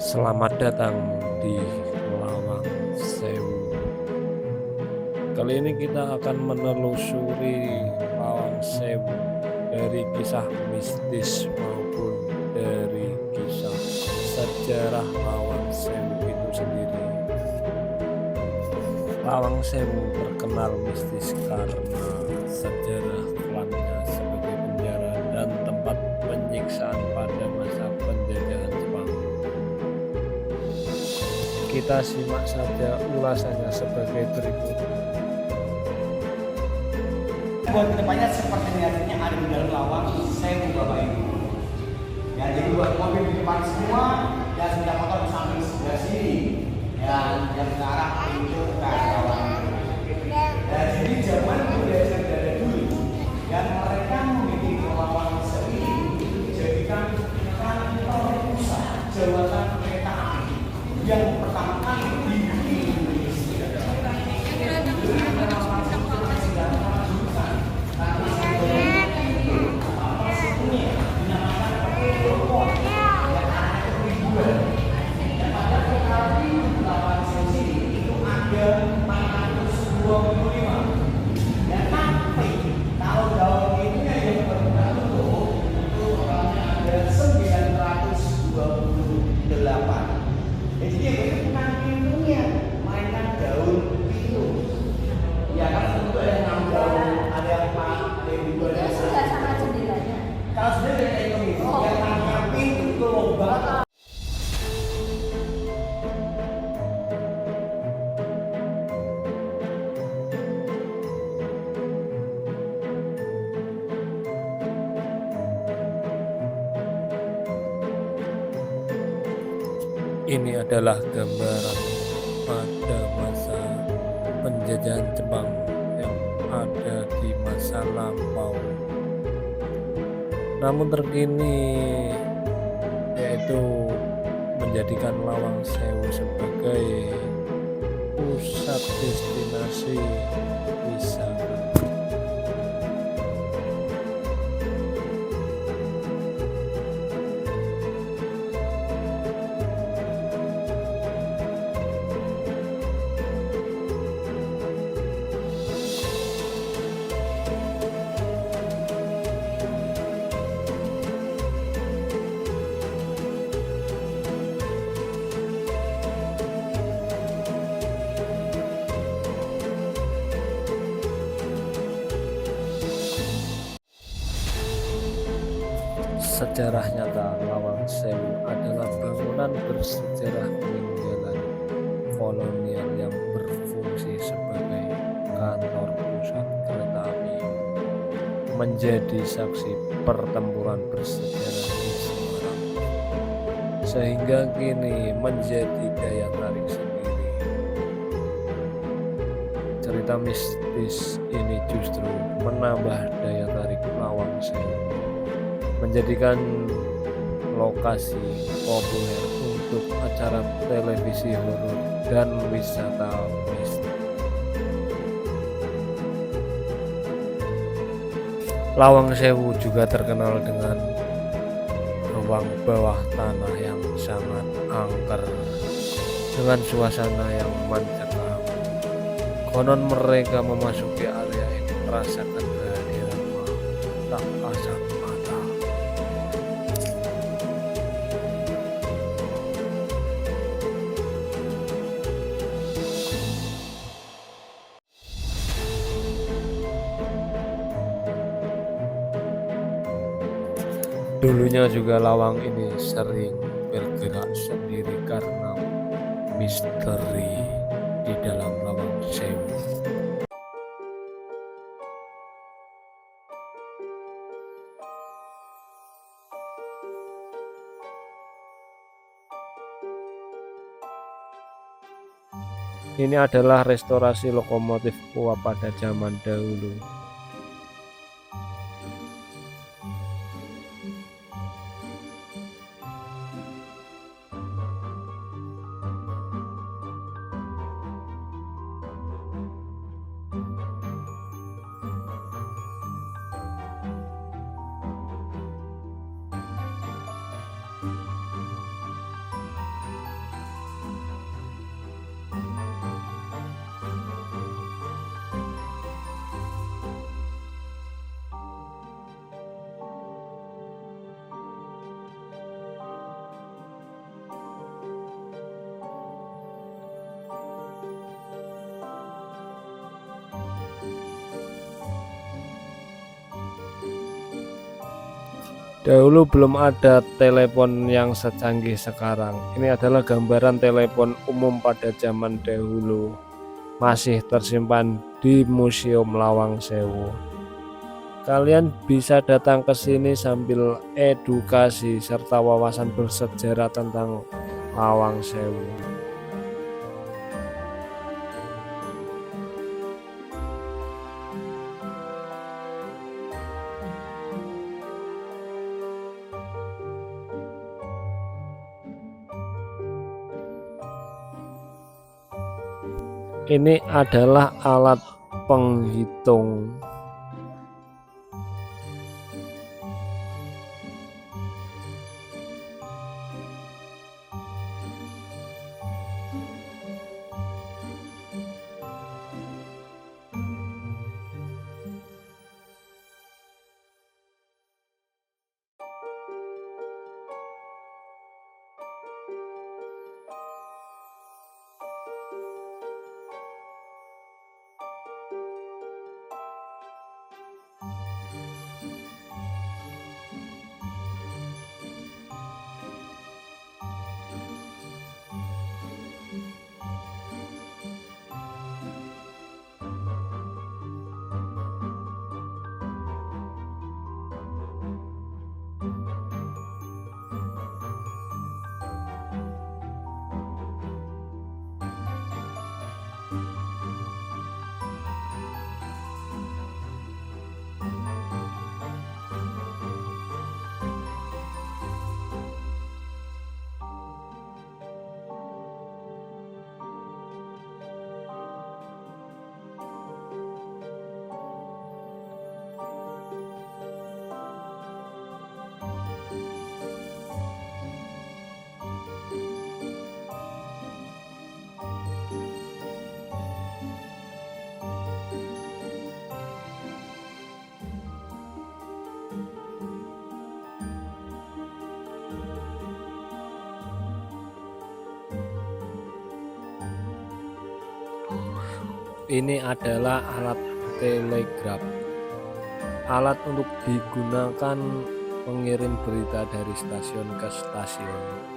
Selamat datang di Lawang Sewu. Kali ini kita akan menelusuri Lawang Sewu dari kisah mistis maupun dari kisah sejarah Lawang Sewu itu sendiri. Lawang Sewu terkenal mistis karena sejarah kelamnya sebagai penjara dan tempat penyiksaan pada masa penjajahan Jepang. Kita simak saja ulasannya sebagai berikut. Buat kedepannya seperti biasanya ada di dalam Lawang Sewu Bapak Ibu. Ya, jadi buat mobil di depan semua dan sepeda motor di samping sebelah sini. Ya, yang ke arah pintu ke arah Lawang. Ya, jadi zaman budaya dari dulu dan mereka memiliki Lawang Sewu ini dijadikan kantor pusat jabatan kereta api yang pertama kali di Indonesia. Ini adalah gambaran pada masa penjajahan Jepang yang ada di masa lampau. Namun terkini yaitu menjadikan Lawang Sewu sebagai pusat destinasi wisata. Sejarah nyata Lawang Sewu adalah bangunan bersejarah peninggalan kolonial yang berfungsi sebagai kantor pusat kereta api, menjadi saksi pertempuran bersejarah di Semarang, sehingga kini menjadi daya tarik sendiri. Cerita mistis ini justru menambah daya tarik Lawang Sewu, menjadikan lokasi populer untuk acara televisi horor dan wisata mistis. Lawang Sewu juga terkenal dengan ruang bawah tanah yang sangat angker dengan suasana yang mencekam. Konon mereka memasuki area ini merasakan kehadiran tak kasat mata. Dulunya juga lawang ini sering bergerak sendiri karena misteri di dalam Lawang Sewu. Ini adalah restorasi lokomotif uap pada zaman dahulu. Dahulu belum ada telepon yang secanggih sekarang. Ini adalah gambaran telepon umum pada zaman dahulu. Masih tersimpan di Museum Lawang Sewu. Kalian bisa datang ke sini sambil edukasi serta wawasan bersejarah tentang Lawang Sewu. Ini adalah alat penghitung. Ini adalah alat telegraf, alat untuk digunakan mengirim berita dari stasiun ke stasiun.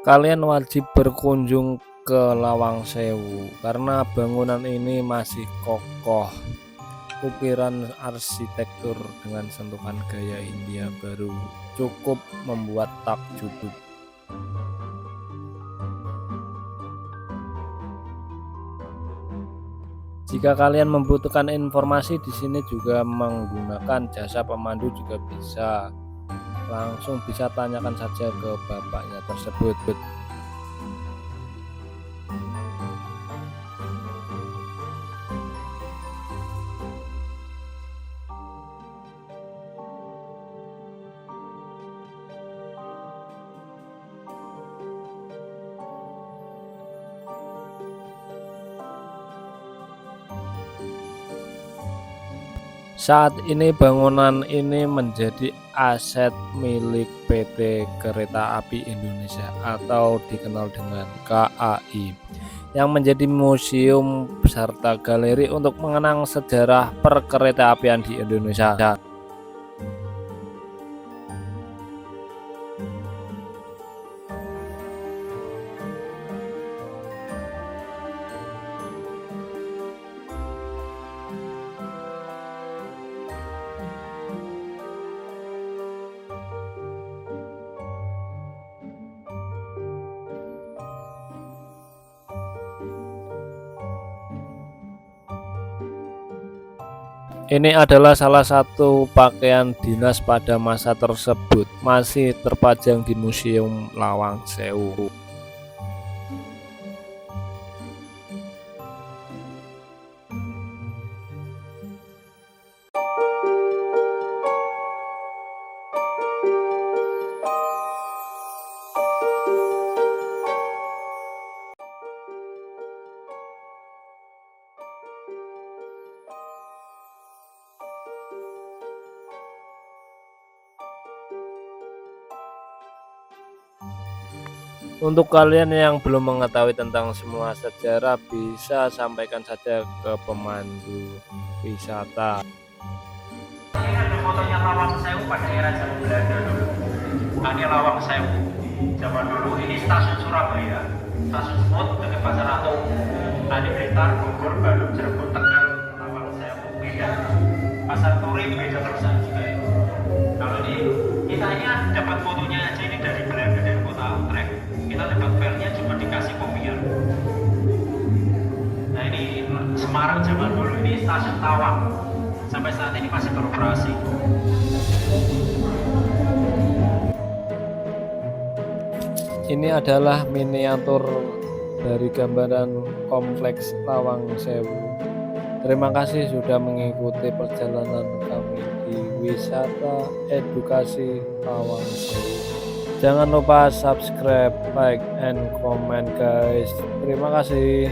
Kalian wajib berkunjung ke Lawang Sewu karena bangunan ini masih kokoh. Ukiran arsitektur dengan sentuhan gaya Hindia baru cukup membuat takjub. Jika kalian membutuhkan informasi di sini juga menggunakan jasa pemandu juga bisa. Langsung bisa tanyakan saja ke bapaknya tersebut. Saat ini bangunan ini menjadi aset milik PT Kereta Api Indonesia atau dikenal dengan KAI, yang menjadi museum serta galeri untuk mengenang sejarah perkeretaapian di Indonesia. Ini adalah salah satu pakaian dinas pada masa tersebut, masih terpajang di Museum Lawang Sewu. Untuk kalian yang belum mengetahui tentang semua sejarah, bisa sampaikan saja ke pemandu wisata. Ini ada fotonya Lawang Sewu pada era zaman Belanda dulu. Nah, ini Lawang Sewu zaman dulu. Ini stasiun Surabaya, stasiun Semut dekat Pasar Atom. Nah, di Blitar, Bogor, Bandung, Cirebon, Tegal, Lawang Sewu, Medan, Pasar Turi, beda terusan juga ini. Kalau ini kita ini dapat fotonya aja ini dari Belanda, dari kota Utrecht. Kita dapat filenya cuma dikasih kopian. Nah, ini Semarang zaman dulu. Ini stasiun Tawang. Sampai saat ini masih beroperasi. Ini adalah miniatur dari gambaran kompleks Lawang Sewu. Terima kasih sudah mengikuti perjalanan kami di wisata edukasi Lawang Sewu. Jangan lupa subscribe, like, and comment guys. Terima kasih.